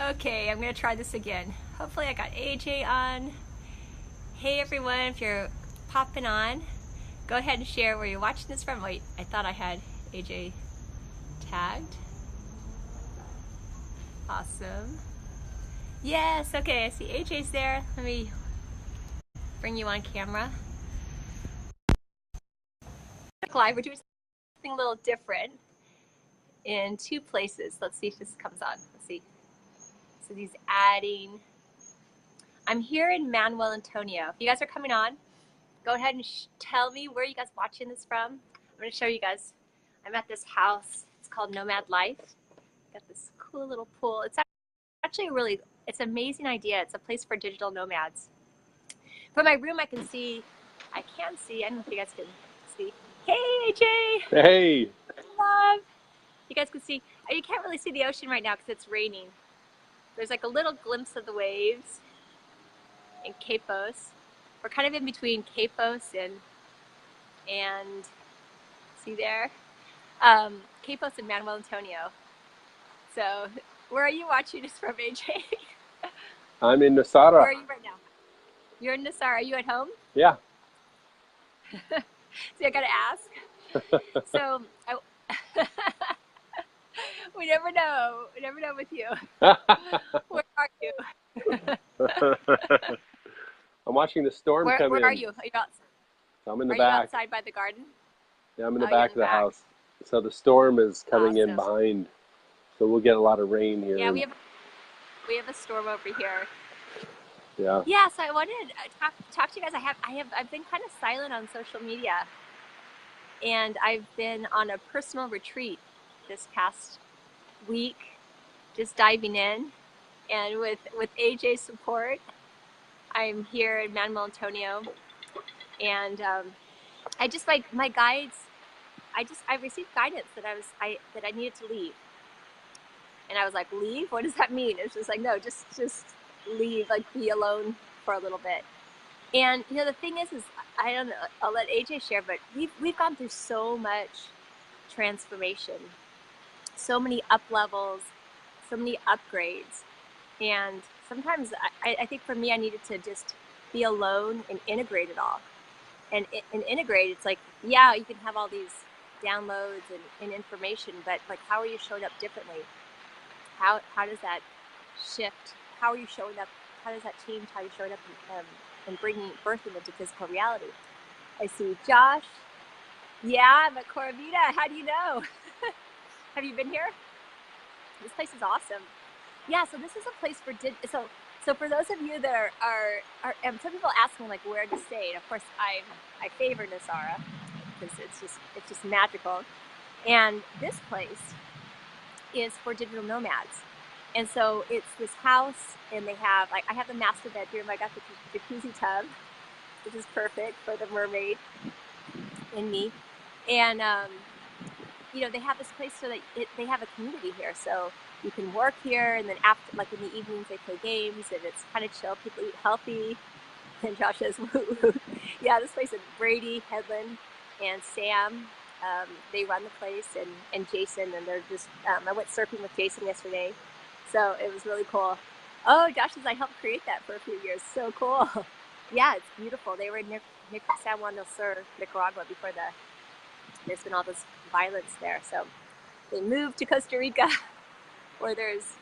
Okay, I'm gonna try this again. Hopefully I got AJ on. Hey everyone, if you're popping on, go ahead and share where you're watching this from. Wait, I thought I had AJ tagged. Awesome. Yes, okay, I see AJ's there. Let me bring you on camera. Live, we're doing something a little different in two places. Let's see if this comes on. Let's see. So he's adding. I'm here in Manuel Antonio. If you guys are coming on, go ahead and tell me where you guys watching this from. I'm going to show you guys. I'm at this house. It's called Nomad Life. Got this cool little pool. It's actually it's an amazing idea. It's a place for digital nomads. From my room, I can see, I don't know if you guys can see. Hey, AJ. Hey. Love. You guys can see, you can't really see the ocean right now because it's raining. There's like a little glimpse of the waves in Capos. We're kind of in between Capos and see there? Capos and Manuel Antonio. So where are you watching us from, AJ? I'm in Nasara. Where are you right now? You're in Nasara. Are you at home? Yeah. See, I gotta ask. So we never know. We never know with you. Where are you? I'm watching the storm come in. Where are you? Are you outside? So I'm in the Are back. you outside by the garden? Yeah, I'm in the back of the house. So the storm is coming in behind. So we'll get a lot of rain here. Yeah, we have a storm over here. Yeah. Yeah, so I wanted to talk to you guys. I've been kind of silent on social media, and I've been on a personal retreat this past week, just diving in, and with AJ's support, I'm here in Manuel Antonio, and I just my guides. I received guidance that I needed to leave, and I was like, leave? What does that mean? It's just like, no, just leave, like be alone for a little bit. And you know, the thing is I don't know, I'll let AJ share, but we've gone through so much transformation, so many up levels, so many upgrades. And sometimes I think for me, I needed to just be alone and integrate it all. And integrate, it's like, yeah, you can have all these downloads and information, but like, how are you showing up differently? How does that shift? How are you showing up? How does that change how you're showing up and bringing birthing into physical reality? I see Josh. Yeah, I'm at Coravita. How do you know? Have you been here? This place is awesome. Yeah, so this is a place for so for those of you that are some people ask me like where to stay, and of course I favor Nasara because it's just magical. And this place is for digital nomads. And so it's this house, and they have, like, I have the master bedroom. I got the jacuzzi tub, which is perfect for the mermaid in me. And, you know, they have this place so that they have a community here. So you can work here, and then after, like in the evenings, they play games, and it's kind of chill. People eat healthy. And Josh says, woo, woo. Yeah, this place is Brady, Headland, and Sam. They run the place, and Jason, and they're just, I went surfing with Jason yesterday. So it was really cool. Oh, Josh says I helped create that for a few years. So cool. Yeah, it's beautiful. They were in San Juan del Sur, Nicaragua, before there's been all this violence there. So they moved to Costa Rica, where there's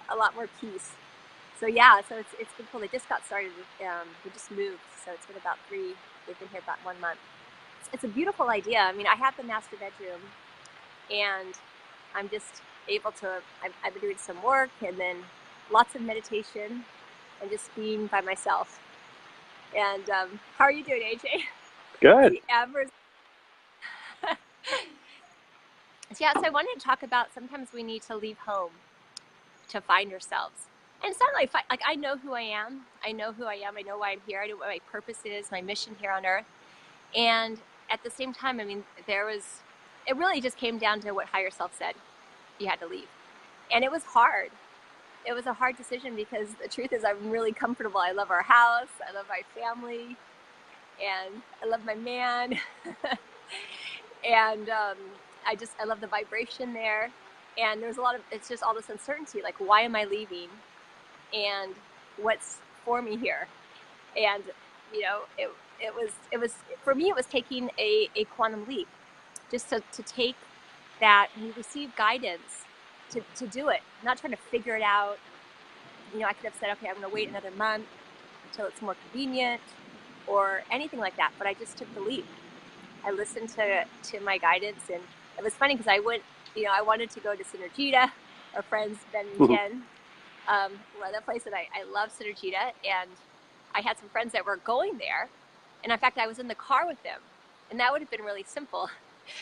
a lot more peace. So yeah, so it's been cool. They just got started. We just moved, so it's been about they've been here about 1 month. It's a beautiful idea. I mean, I have the master bedroom, and I'm just able to, I've been doing some work, and then lots of meditation, and just being by myself. And how are you doing, AJ? Good. Yeah, so I wanted to talk about sometimes we need to leave home to find ourselves. And it's not like I know who I am. I know who I am. I know why I'm here. I know what my purpose is, my mission here on earth. And at the same time, I mean, it really just came down to what higher self said. You had to leave. And it was hard. It was a hard decision because the truth is I'm really comfortable. I love our house. I love my family. And I love my man. And I love the vibration there. And there's a lot of, it's just all this uncertainty, like, why am I leaving? And what's for me here? And, you know, it was, for me, it was taking a quantum leap, just to take that, and you receive guidance to do it, not trying to figure it out. You know, I could have said, okay, I'm going to wait another month until it's more convenient or anything like that. But I just took the leap. I listened to my guidance, and it was funny because I went, you know, I wanted to go to Synergita. Our friends Ben and Jen love that place, and I love Synergita, and I had some friends that were going there, and in fact I was in the car with them, and that would have been really simple,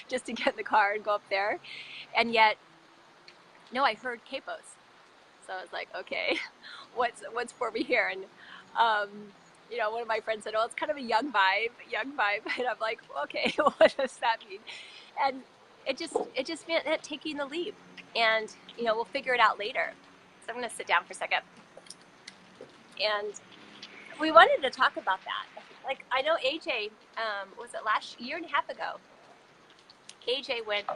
just to get in the car and go up there, and yet no, I heard Capos, so I was like, okay, what's for me here? And you know, one of my friends said, oh, it's kind of a young vibe, and I'm like, okay, what does that mean? And it just meant that taking the leap, and you know, we'll figure it out later. So I'm going to sit down for a second, and we wanted to talk about that. Like, I know AJ, was it last year and a half ago? AJ went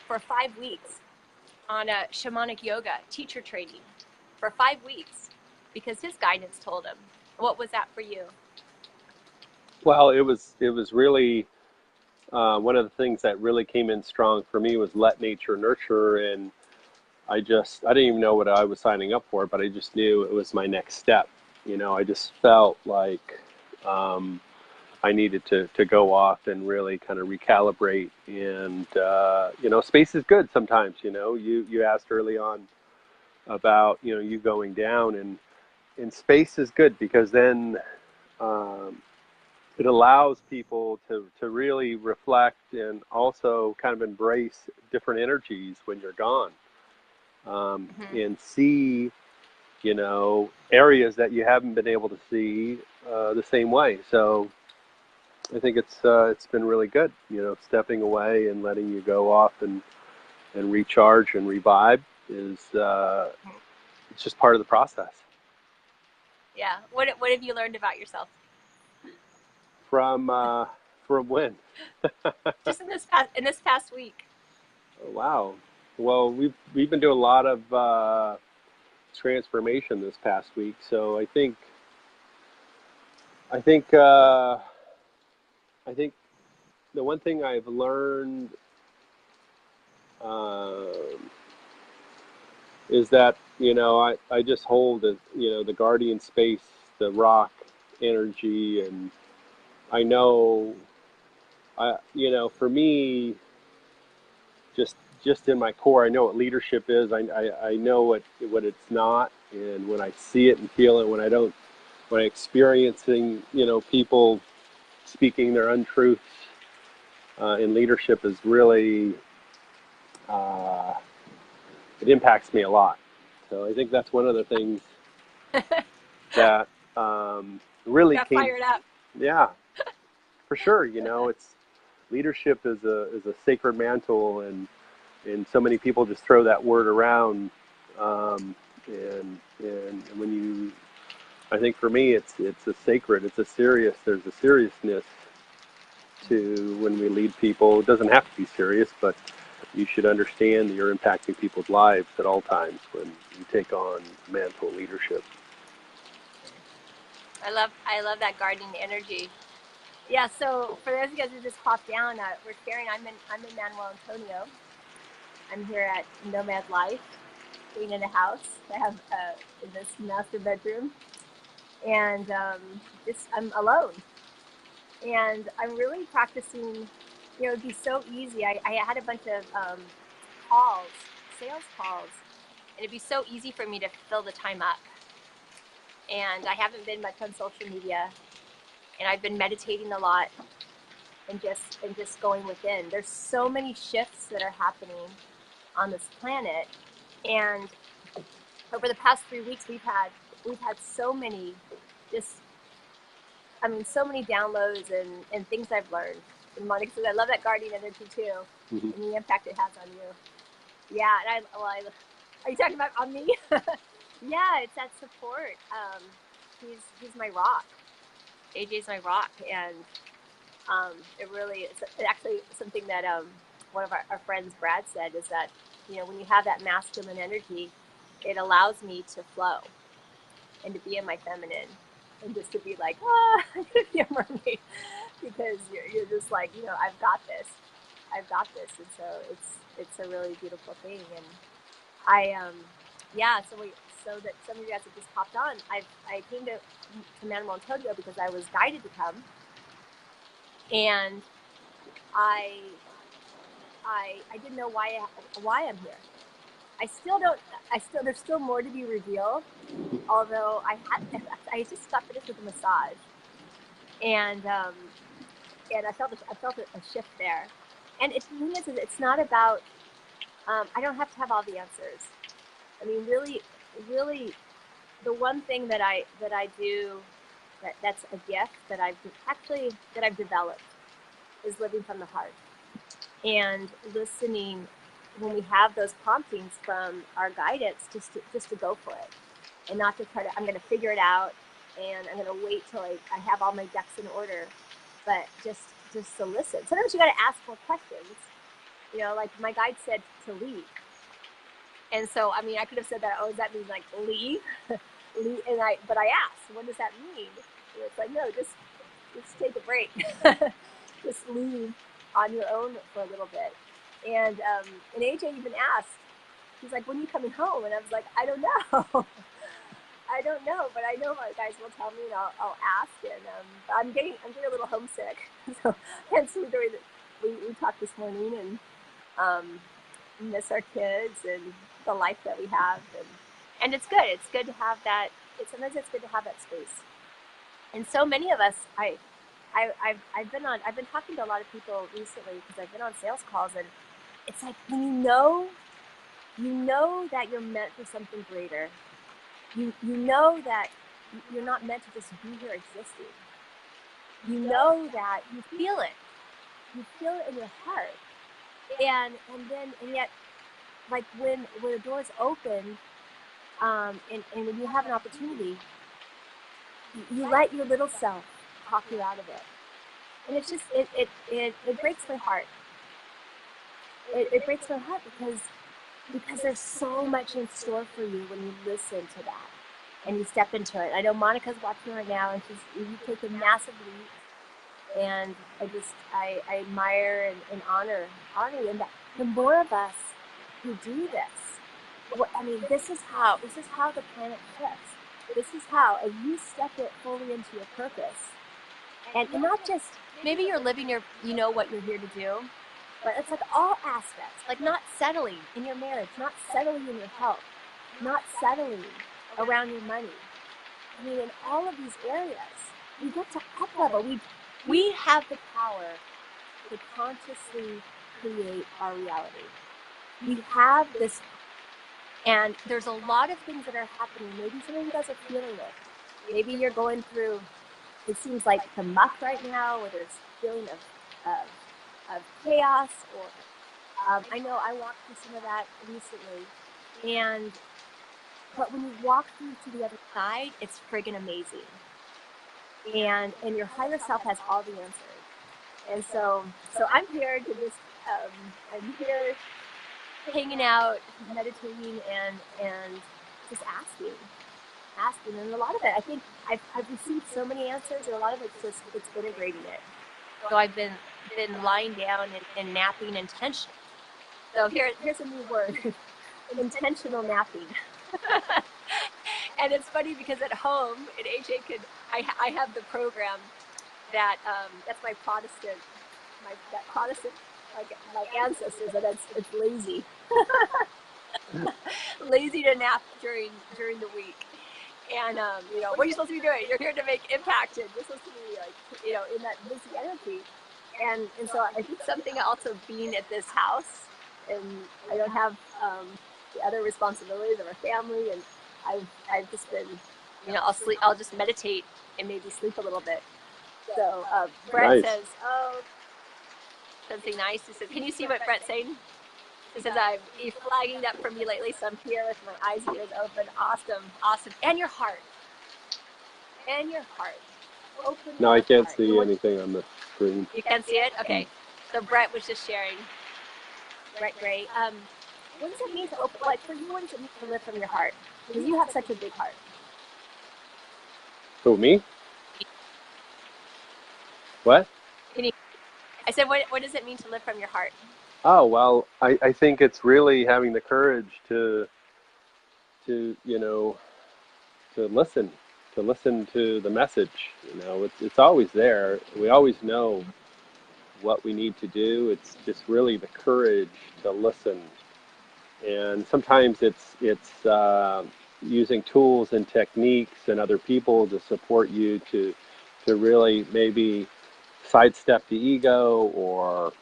for 5 weeks on a shamanic yoga teacher training for 5 weeks because his guidance told him. What was that for you? Well, it was really one of the things that really came in strong for me was let nature nurture, and I didn't even know what I was signing up for, but I just knew it was my next step. You know, I just felt like I needed to go off and really kind of recalibrate. And, you know, space is good sometimes. You know, you asked early on about, you know, you going down, and space is good because then it allows people to really reflect and also kind of embrace different energies when you're gone. And see, you know, areas that you haven't been able to see the same way. So I think it's been really good, you know, stepping away and letting you go off and recharge and revive is it's just part of the process. Yeah. What have you learned about yourself? From when? Just in this past week. Oh, wow. Well, we've been doing a lot of transformation this past week. So I think the one thing I've learned is that, you know, I just hold the, you know, the guardian space, the rock energy, and I know, you know, for me, just in my core, I know what leadership is. I know what it's not, and when I see it and feel it, when I'm experiencing, you know, people speaking their untruths in leadership is really it impacts me a lot. So I think that's one of the things that really Got came. fired up. Yeah, for sure. You know, it's leadership is a sacred mantle, and so many people just throw that word around. And when you, I think for me, it's a sacred. It's a serious. There's a seriousness to when we lead people. It doesn't have to be serious, but you should understand that you're impacting people's lives at all times when you take on mantle leadership. I love that gardening energy. Yeah. So for those of you guys who just popped down, we're sharing. I'm in Manuel Antonio. I'm here at Nomad Life, staying in a house. I have in this master bedroom, and I'm alone. And I'm really practicing. You know, it'd be so easy. I had a bunch of calls, sales calls, and it'd be so easy for me to fill the time up. And I haven't been much on social media, and I've been meditating a lot and just going within. There's so many shifts that are happening on this planet, and over the past 3 weeks we've had so many so many downloads and things I've learned. And Monica says, I love that guardian energy too, and the impact it has on you. Yeah, and are you talking about on me? Yeah, it's that support. He's my rock. AJ's my rock, and it's actually something that one of our friends, Brad, said is that you know, when you have that masculine energy, it allows me to flow and to be in my feminine and just to be like, I'm gonna be a mermaid because you're just like, you know, I've got this, and so it's a really beautiful thing. And I yeah, so that some of you guys have just popped on, I came to Manuel Antonio because I was guided to come, and I didn't know why I'm here. I still don't. There's still more to be revealed. Although I just got finished with a massage, and I felt a shift there. And the thing is it's not about. I don't have to have all the answers. I mean, really, the one thing that I do that's a gift that I've developed is living from the heart and listening when we have those promptings from our guidance, just to go for it, and not to try to, I'm going to figure it out and I'm going to wait till I have all my ducks in order, but just to listen. Sometimes you got to ask more questions, you know, like my guide said to leave. And so, I mean, I could have said that, does that mean like leave? But I asked, what does that mean? And it's like, no, just take a break. Just leave on your own for a little bit. And AJ even asked, he's like, when are you coming home? And I was like, I don't know. I don't know, but I know my guys will tell me, and I'll ask. And I'm getting a little homesick. So hence we talked this morning, and miss our kids and the life that we have, and it's good. It's good to have that. Sometimes it's good to have that space. And so many of us, I've been talking to a lot of people recently because I've been on sales calls, and it's like when you know that you're meant for something greater. You know that you're not meant to just be here existing. You know that you feel it. You feel it in your heart. And yet, like when the doors open, and when you have an opportunity, you let your little self talk you out of it. And it's just it breaks my heart. It breaks my heart because there's so much in store for you when you listen to that and you step into it. I know Monica's watching right now, and you take a massive leap, and I admire and honor you. And that the more of us who do this, I mean, this is how the planet shifts. This is how, as you step it fully into your purpose, and not just maybe you're living you know what you're here to do. But it's like all aspects, like not settling in your marriage, not settling in your health, not settling around your money. I mean, in all of these areas, we get to up level. We have the power to consciously create our reality. We have this, and there's a lot of things that are happening. Maybe some of you guys are feeling it. Maybe you're going through, it seems like the muck right now, where there's a feeling of chaos, or I know I walked through some of that recently, but when you walk through to the other side, it's friggin' amazing, and your higher self has all the answers. And so I'm here to just I'm here hanging out, meditating, and just asking, and a lot of it, I think I've received so many answers, and a lot of it's integrating it. So I've been lying down and napping intentionally. So here's a new word, intentional napping. And it's funny because at home, and AJ I have the program that that's my Protestant, like my ancestors, and it's lazy, lazy to nap during the week. And you know, what are you supposed to be doing? You're here to make impact, and you're supposed to be like, you know, in that busy energy. And so I think something also being at this house, and I don't have the other responsibilities of our family, and I've just been, you know, I'll just meditate and maybe sleep a little bit. So Brett says, something nice. He says, can you see what Brett's saying? He says, he's flagging up for me lately, so I'm here with my eyes and ears open. Awesome. And your heart. Open No, I can't heart. see anything on the screen. You can't see it? Okay. So Brett was just sharing. Brett Gray. what does it mean to open, like for you, what does it mean to live from your heart? Because you have such a big heart. Who, me? What? Can you, I said, what does it mean to live from your heart? Oh, well, I think it's really having the courage to, to listen to the message. It's always there. We always know what we need to do. It's just really the courage to listen. And sometimes it's using tools and techniques and other people to support you to really maybe sidestep the ego or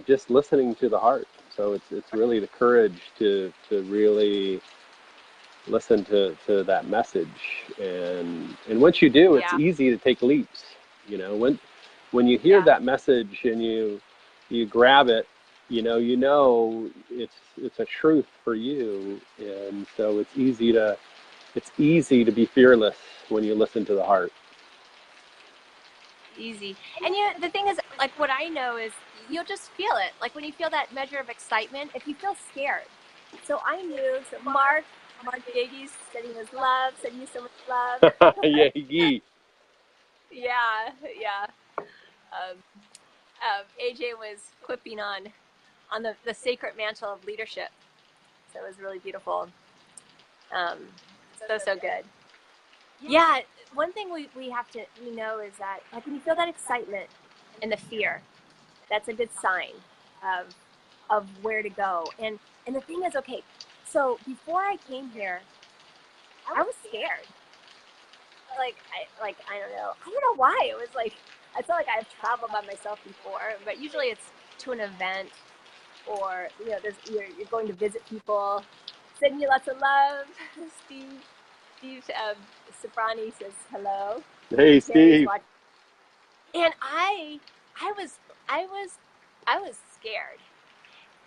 just listening to the heart. So it's really the courage to really listen to that message. And once you do, it's Yeah. easy to take leaps. When you hear Yeah. that message and you grab it, it's a truth for you. And so it's easy to be fearless when you listen to the heart. Easy. And the thing is, like, what I know is you'll just feel it. Like when you feel that measure of excitement, if you feel scared. So I knew, so Mark Davies sending his love, sending you so much love. Yeah, yee. Yeah, yeah. Um, AJ was quipping on the sacred mantle of leadership. So it was really beautiful. So good. Yeah, one thing we know is that, like, when you feel that excitement and the fear, that's a good sign of where to go. And the thing is, okay, so before I came here, I was scared. I don't know why. It was like I felt like I've traveled by myself before, but usually it's to an event, or you're going to visit people. Sending you lots of love. Steve Soprani says hello. Hey, Terry's Steve. watching, and I was I was I was scared,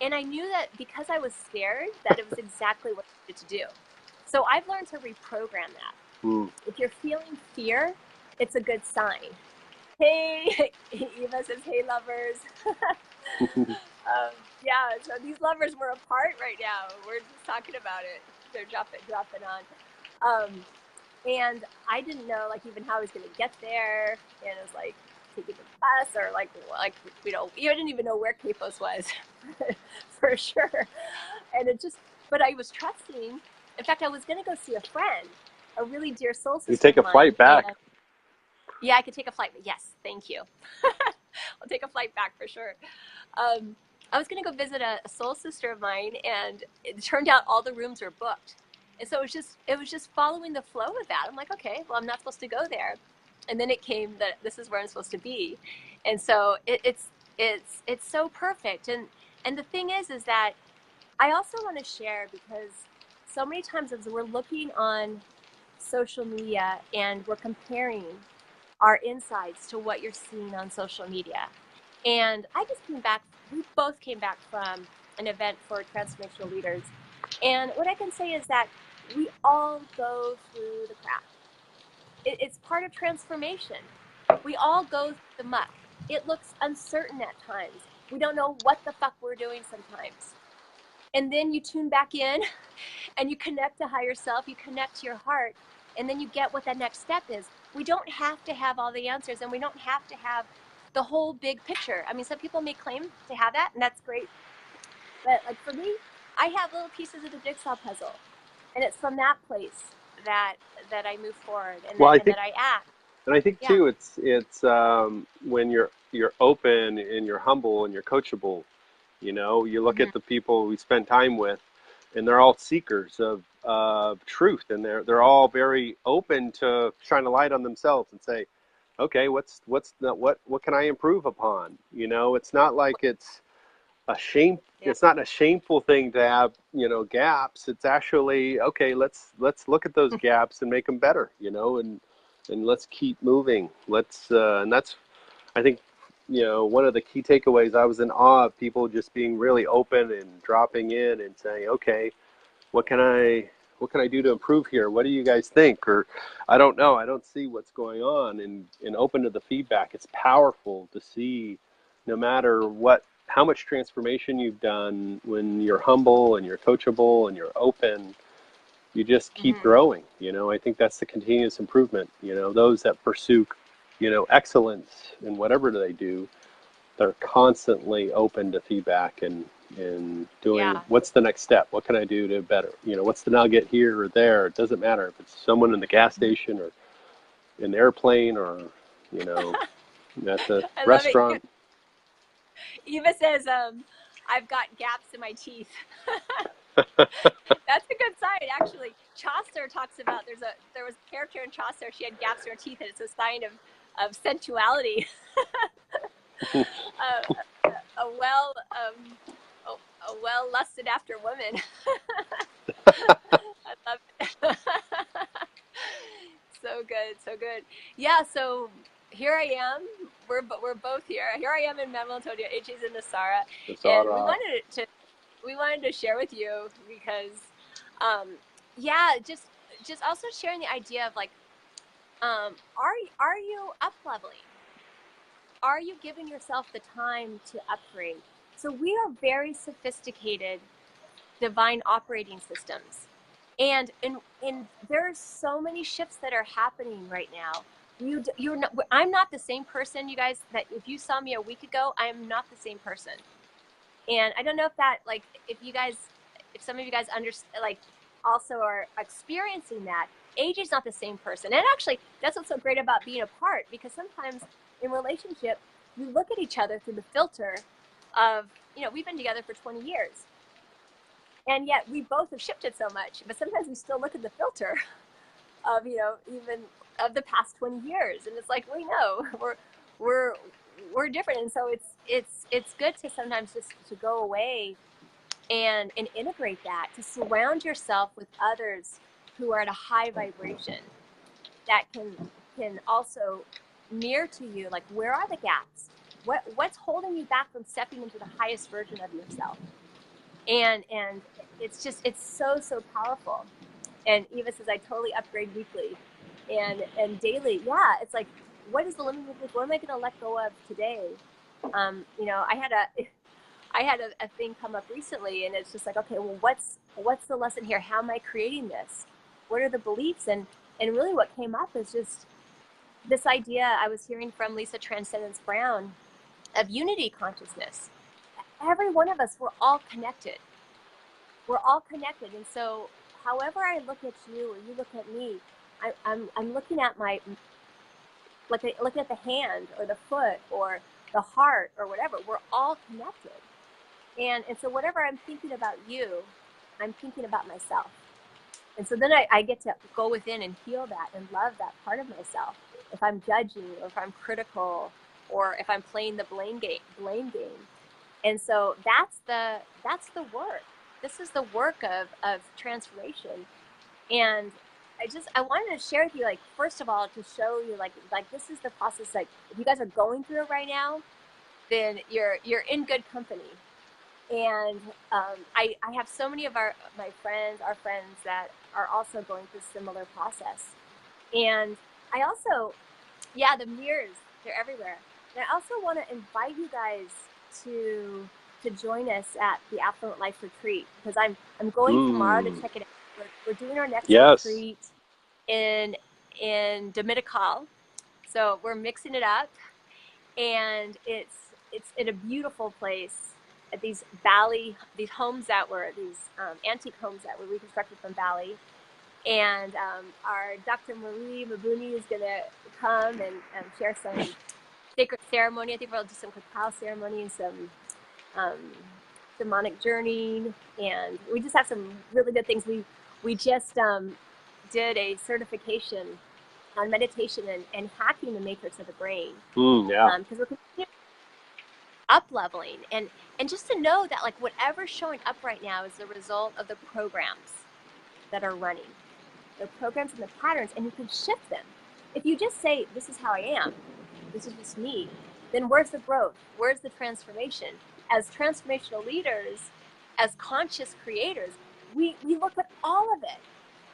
and I knew that because I was scared that it was exactly what I needed to do. So I've learned to reprogram that. Hmm. If you're feeling fear, it's a good sign. Hey, Eva says, hey, lovers. Yeah, so these lovers were apart right now. We're just talking about it. They're dropping on. And I didn't know, like, even how I was going to get there. And it was like taking the bus, or you didn't even know where Capos was for sure. And but I was trusting. In fact, I was going to go see a friend, a really dear soul You sister take of a mine. flight back. And yeah, I could take a flight. Yes, thank you. I'll take a flight back for sure. Um, I was going to go visit a soul sister of mine, and it turned out all the rooms were booked. And so it was just following the flow of that. I'm like, okay, well, I'm not supposed to go there. And then it came that this is where I'm supposed to be. And so it's so perfect. And the thing is that I also want to share, because so many times as we're looking on social media and we're comparing our insights to what you're seeing on social media. And we both came back from an event for transformational leaders. And what I can say is that we all go through the crap. It's part of transformation. We all go through the muck. It looks uncertain at times. We don't know what the fuck we're doing sometimes. And then you tune back in and you connect to higher self, you connect to your heart, and then you get what that next step is. We don't have to have all the answers, and we don't have to have the whole big picture. I mean, some people may claim to have that, and that's great. But like for me, I have little pieces of the jigsaw puzzle, and it's from that place that I move forward, and Well, that I and think, that I act. and I think Yeah. too, it's when you're open and you're humble and you're coachable. You look Mm-hmm. at the people we spend time with, and they're all seekers of truth, and they're all very open to shine a light on themselves and say, okay, what can I improve upon? It's not like Yeah. it's not a shameful thing to have gaps. It's actually okay. Let's look at those gaps and make them better. And let's keep moving. And that's, I think, one of the key takeaways. I was in awe of people just being really open and dropping in and saying, okay, what can I what can I do to improve here? What do you guys think? Or I don't know. I don't see what's going on, and open to the feedback. It's powerful to see, no matter what how much transformation you've done when you're humble and you're coachable and you're open. You just keep Mm-hmm. growing. I think that's the continuous improvement. Those that pursue, excellence in whatever they do, they're constantly open to feedback and doing Yeah. what's the next step? What can I do to better? What's the nugget here or there? It doesn't matter if it's someone in the gas station or in the airplane or, at the I love it. restaurant. Eva says, I've got gaps in my teeth. That's a good sign, actually. Chaucer talks about there was a character in Chaucer. She had gaps in her teeth, and it's a sign of sensuality. A well a well lusted after woman. I love it. So good, so good. Yeah. So here I am. We're both here. Here I am in Manuel Antonio. AJ's in Nasara, It's all and right. we wanted to share with you because, yeah, just also sharing the idea of like, are you up leveling? Are you giving yourself the time to upgrade? So we are very sophisticated divine operating systems. And there's so many shifts that are happening right now. I'm not the same person, you guys, that if you saw me a week ago, I am not the same person. And I don't know if that, like, if some of you guys understand, like, also are experiencing that. AJ's not the same person. And actually, that's what's so great about being apart, because sometimes in relationship, you look at each other through the filter of, we've been together for 20 years. And yet we both have shifted so much, but sometimes we still look at the filter of, even of the past 20 years. And it's like, we know we're, we're different. And so it's good to sometimes just to go away and integrate that, to surround yourself with others who are at a high vibration that can also mirror to you, like, where are the gaps? What's holding you back from stepping into the highest version of yourself? And it's so powerful. And Eva says, I totally upgrade weekly and daily. Yeah, it's like, what is the limiting belief? What am I going to let go of today? I had a thing come up recently, and it's just like, okay, well, what's the lesson here? How am I creating this? What are the beliefs? And really, what came up is just this idea I was hearing from Lisa Transcendence Brown of unity consciousness. Every one of us, we're all connected. We're all connected, and so however I look at you or you look at me, I'm looking at looking at the hand or the foot or the heart or whatever. We're all connected. And so whatever I'm thinking about you, I'm thinking about myself. And so then I get to go within and heal that and love that part of myself. If I'm judging or if I'm critical or if I'm playing the blame game. And so that's the work. This is the work of transformation. And I wanted to share with you, like, first of all, to show you like this is the process. Like, if you guys are going through it right now, then you're in good company. And I have so many of our friends that are also going through a similar process. And I also, yeah, the mirrors, they're everywhere. And I also want to invite you guys to join us at the Affluent Life Retreat, because I'm going tomorrow to check it out. We're doing our next Yes. retreat in Dominical, so we're mixing it up, and it's in a beautiful place at these homes that were antique homes that were reconstructed from Bali. And our Dr. Marie Mabuni is going to come and share some sacred ceremony. I think we'll do some cacao ceremony and some shamanic journeying, and we just have some really good things. We just did a certification on meditation and hacking the matrix of the brain. Yeah. Because we're up leveling, and just to know that, like, whatever's showing up right now is the result of the programs that are running, the programs and the patterns, and you can shift them. If you just say, this is how I am, this is just me, then where's the growth? Where's the transformation? As transformational leaders, as conscious creators, we look at all of it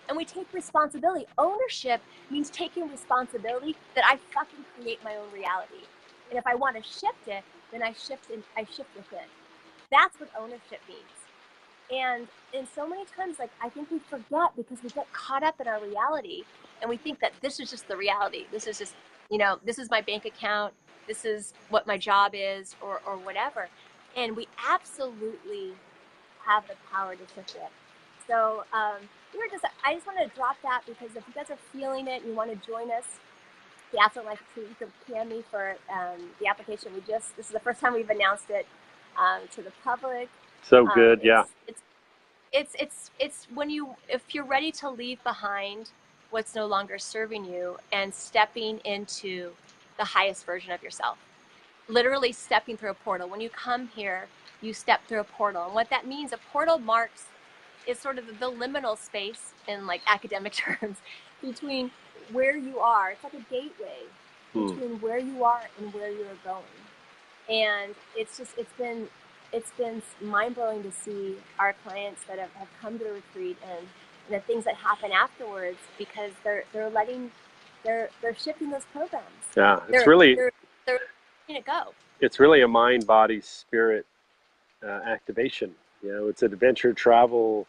and we take responsibility. Ownership means taking responsibility that I fucking create my own reality. And if I want to shift it, then I shift with it. That's what ownership means. And so many times, like, I think we forget because we get caught up in our reality and we think that this is just the reality. This is just, this is my bank account. This is what my job is, or whatever. And we absolutely have the power to shift it. So I just want to drop that, because if you guys are feeling it and you want to join us, the Affluent Life Retreat, you can PM me for the application. This is the first time we've announced it to the public. So good, yeah. It's if you're ready to leave behind what's no longer serving you and stepping into the highest version of yourself. Literally stepping through a portal. When you come here, you step through a portal. And what that means, a portal is sort of the liminal space in like academic terms between where you are. It's like a gateway between where you are and where you're going. And it's been mind-blowing to see our clients that have come to the retreat and the things that happen afterwards, because they're shifting those programs. Yeah, they're letting it go. It's really a mind, body, spirit activation. It's adventure travel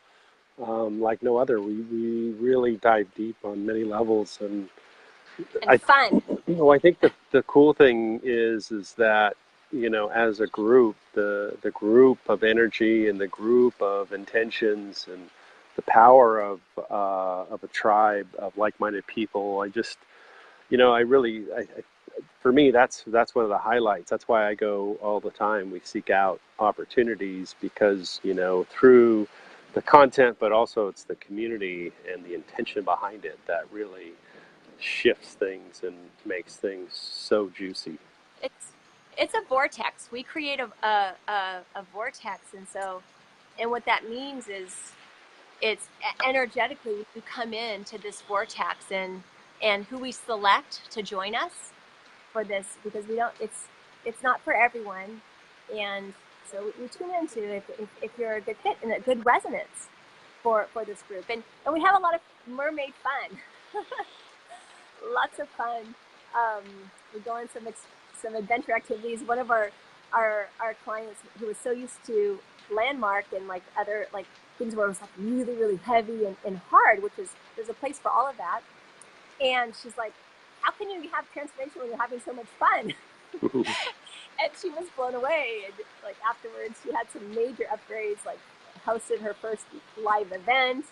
like no other. We really dive deep on many levels, and fun. I think the cool thing is that as a group, the group of energy and the group of intentions and the power of a tribe of like-minded people. For me, that's one of the highlights. That's why I go all the time. We seek out opportunities because, through the content, but also it's the community and the intention behind it that really shifts things and makes things so juicy. It's a vortex. We create a vortex, and what that means is it's energetically you come into this vortex, and who we select to join us for this, because it's not for everyone, and so we tune into if you're a good fit and a good resonance for this group, and we have a lot of mermaid fun. Lots of fun. We go on some adventure activities. One of our clients, who was so used to landmark and like other like things where it was like really, really heavy and hard, there's a place for all of that. And she's like, how can you have transformation when you're having so much fun? And she was blown away. And like afterwards, she had some major upgrades, like hosted her first live event,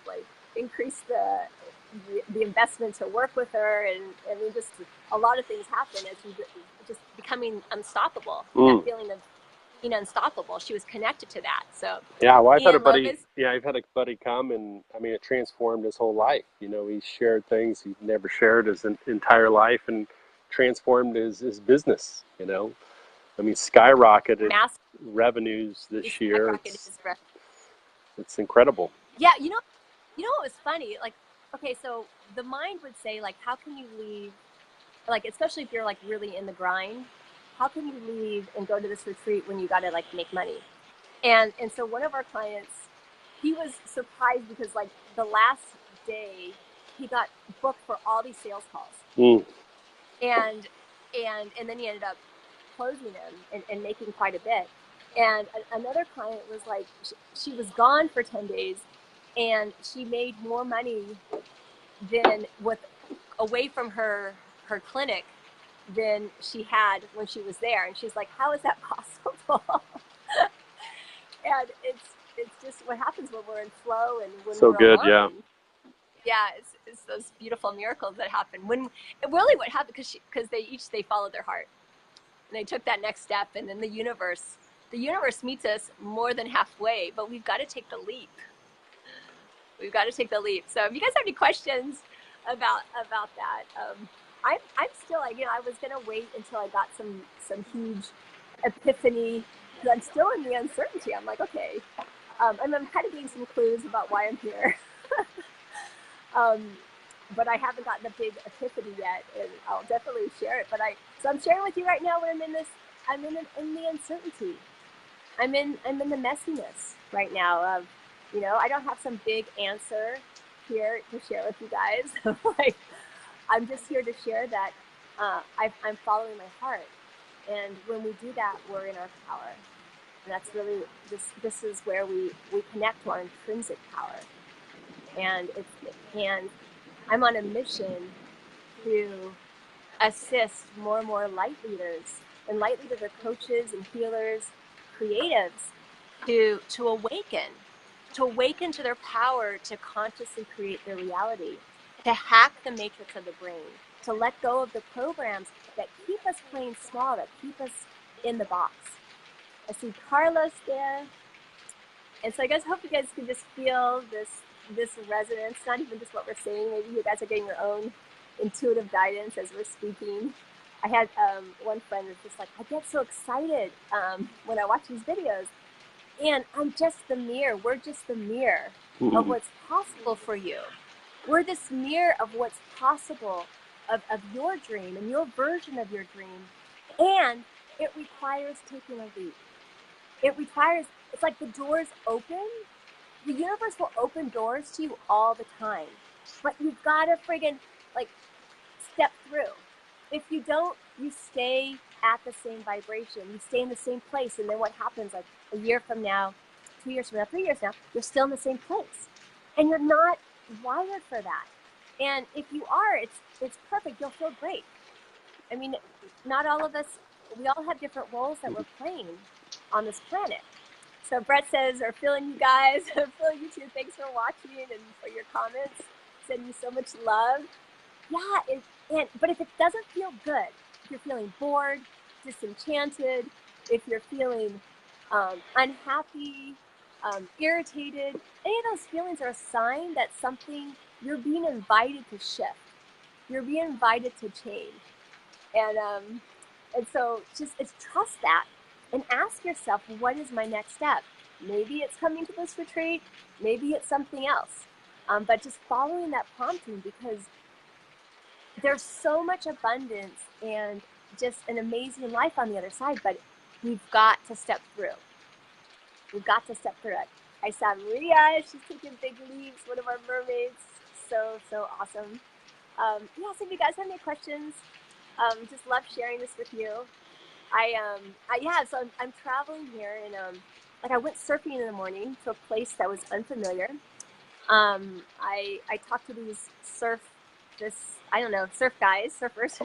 like increased the investment to work with her, and I mean, just a lot of things happen as she's just becoming unstoppable. That feeling of being unstoppable, she was connected to that. So yeah, well, I've had a buddy come, and I mean, it transformed his whole life. He shared things he'd never shared his entire life, and transformed his business. I mean, skyrocketed revenues this year. It's incredible. Yeah, you know what was funny? Like, okay, so the mind would say, like, how can you leave, like, especially if you're like really in the grind, how can you leave and go to this retreat when you got to like make money? And so one of our clients, he was surprised because like the last day he got booked for all these sales calls. And then he ended up closing them and making quite a bit. And another client was like, she was gone for 10 days and she made more money than away from her clinic than she had when she was there. And she's like, how is that possible? And it's just what happens when we're in flow and when so we're good, aligned. Yeah, it's those beautiful miracles that happen when really what happened, because they followed their heart and they took that next step, and then the universe meets us more than halfway, but we've got to take the leap. We've got to take the leap. So if you guys have any questions about that, I'm still like, I was gonna wait until I got some huge epiphany, because I'm still in the uncertainty. I'm like, okay, I'm kind of getting some clues about why I'm here. But I haven't gotten a big epiphany yet, and I'll definitely share it. So I'm sharing with you right now when I'm in this. I'm in the uncertainty. I'm in the messiness right now of, I don't have some big answer here to share with you guys. Like, I'm just here to share that I'm following my heart, And when we do that, we're in our power. And that's really, this is where we connect to our intrinsic power. And I'm on a mission to assist more and more light leaders, and light leaders are coaches and healers, creatives, to awaken to their power to consciously create their reality, to hack the matrix of the brain, to let go of the programs that keep us playing small, that keep us in the box. I see Carlos there. And so I guess hope you guys can just feel this resonance, not even just what we're saying. Maybe you guys are getting your own intuitive guidance as we're speaking. I had one friend who was just like, I get so excited when I watch these videos. And I'm just the mirror. We're just the mirror of what's possible for you. We're this mirror of what's possible of your dream and your version of your dream. And it requires taking a leap. It's like the doors open. The universe will open doors to you all the time. But you've got to friggin' like step through. If you don't, you stay at the same vibration. You stay in the same place. And then what happens, like a year from now, 2 years from now, 3 years now, you're still in the same place. And you're not wired for that. And if you are, it's perfect. You'll feel great. I mean, not all of us, we all have different roles that we're playing on this planet. So Brett says, "Are feeling you guys." I'm feeling you too. Thanks for watching and for your comments. Send you so much love. Yeah, but if it doesn't feel good, if you're feeling bored, disenchanted, if you're feeling unhappy, irritated, any of those feelings are a sign that something, you're being invited to shift. You're being invited to change. And so it's trust that and ask yourself, what is my next step? Maybe it's coming to this retreat. Maybe it's something else. But just following that prompting, because there's so much abundance and just an amazing life on the other side, but we've got to step through. We've got to step through it. I saw Maria, she's taking big leaps, one of our mermaids. So awesome. So if you guys have any questions, just love sharing this with you. So I'm traveling here, and I went surfing in the morning to a place that was unfamiliar. I talked to these surf guys, surfers.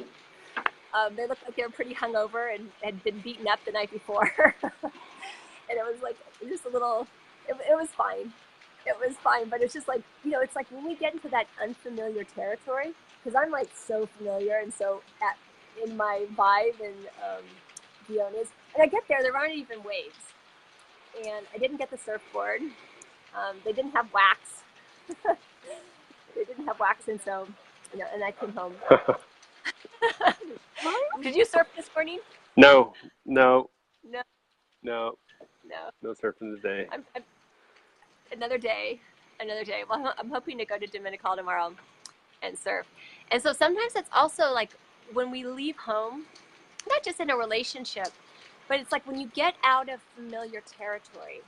They looked like they were pretty hungover and had been beaten up the night before. And it was like just a little, it was fine. It was fine, but it's just like, it's like when we get into that unfamiliar territory, because I'm like so familiar and so in my vibe and Fiona's, and I get there aren't even waves. And I didn't get the surfboard. They didn't have wax. And so, and I came home. Did you surf this morning? No. No surfing today. Another day. Well, I'm hoping to go to Dominical tomorrow and surf. And so sometimes it's also like when we leave home, not just in a relationship, but it's like when you get out of familiar territory,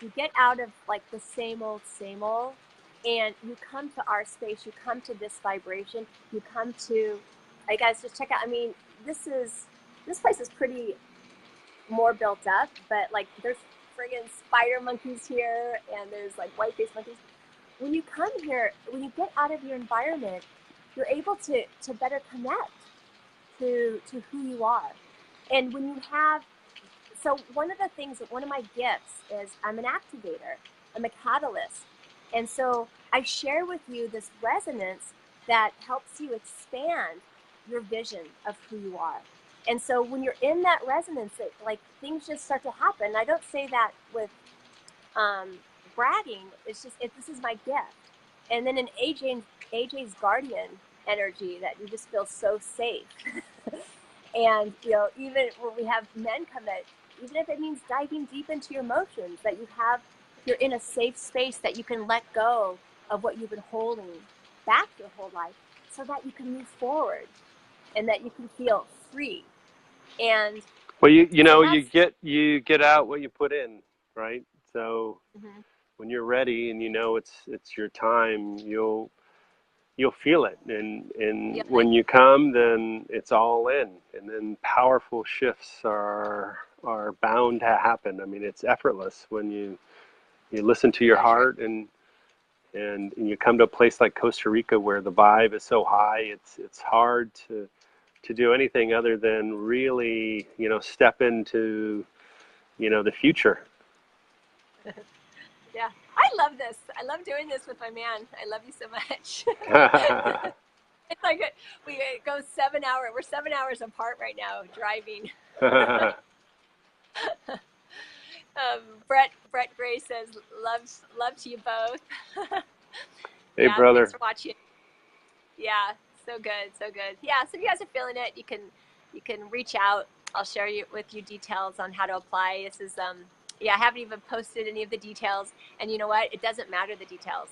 you get out of like the same old, and you come to our space, you come to this vibration, you come to, you guys just check out, I mean, this place is pretty more built up, but like there's friggin' spider monkeys here, and there's like white-faced monkeys. When you come here, when you get out of your environment, you're able to better connect to who you are. And when you have, so one of my gifts is I'm an activator, I'm a catalyst. And so I share with you this resonance that helps you expand your vision of who you are. And so when you're in that resonance, like things just start to happen. I don't say that with bragging. It's just, this is my gift. And then in AJ's guardian energy, that you just feel so safe. And, even when we have men come in, even if it means diving deep into your emotions, that you're in a safe space that you can let go of what you've been holding back your whole life, so that you can move forward and that you can feel free. And well, you get out what you put in, right? So when you're ready and it's your time, you'll you'll feel it. And Feel it. when you come, then it's all in. And then powerful shifts are bound to happen. I mean, it's effortless when you listen to your Yeah, sure. heart, and you come to a place like Costa Rica where the vibe is so high. It's hard to do anything other than really, step into, the future. Yeah, I love this. I love doing this with my man. I love you so much. It's like we go 7 hours. We're 7 hours apart right now driving. Brett Gray says love to you both. Hey, Yeah, thanks brother. for watching. Yeah, so good, so good. Yeah, so if you guys are feeling it, you can reach out. I'll share with you details on how to apply. This is yeah, I haven't even posted any of the details, and you know what? It doesn't matter the details.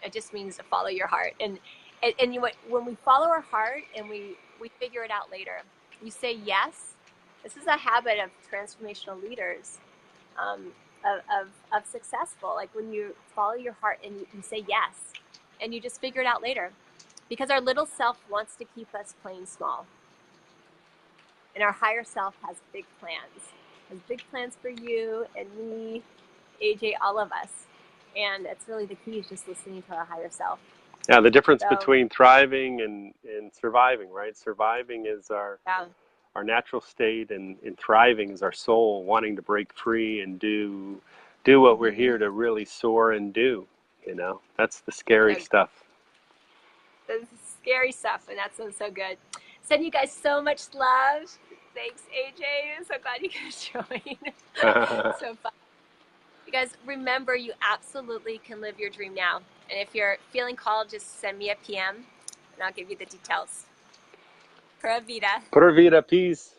It just means to follow your heart, and you when we follow our heart and we figure it out later. You say yes. This is a habit of transformational leaders, um, of successful. Like when you follow your heart and you say yes, and you just figure it out later, because our little self wants to keep us playing small, and our higher self has big plans. Has big plans for you and me, AJ, all of us. And that's really the key, is just listening to our higher self. Yeah, the difference So, between thriving and surviving, right? Surviving is yeah. our natural state, and thriving is our soul wanting to break free and do what we're Mm-hmm. here to really soar and do. That's the scary So stuff. this is scary stuff, and that's so good. Send you guys so much love. Thanks, AJ. I'm so glad you guys joined. So fun. You guys, remember, you absolutely can live your dream now. And if you're feeling called, just send me a PM, and I'll give you the details. Pura vida. Pura vida, peace.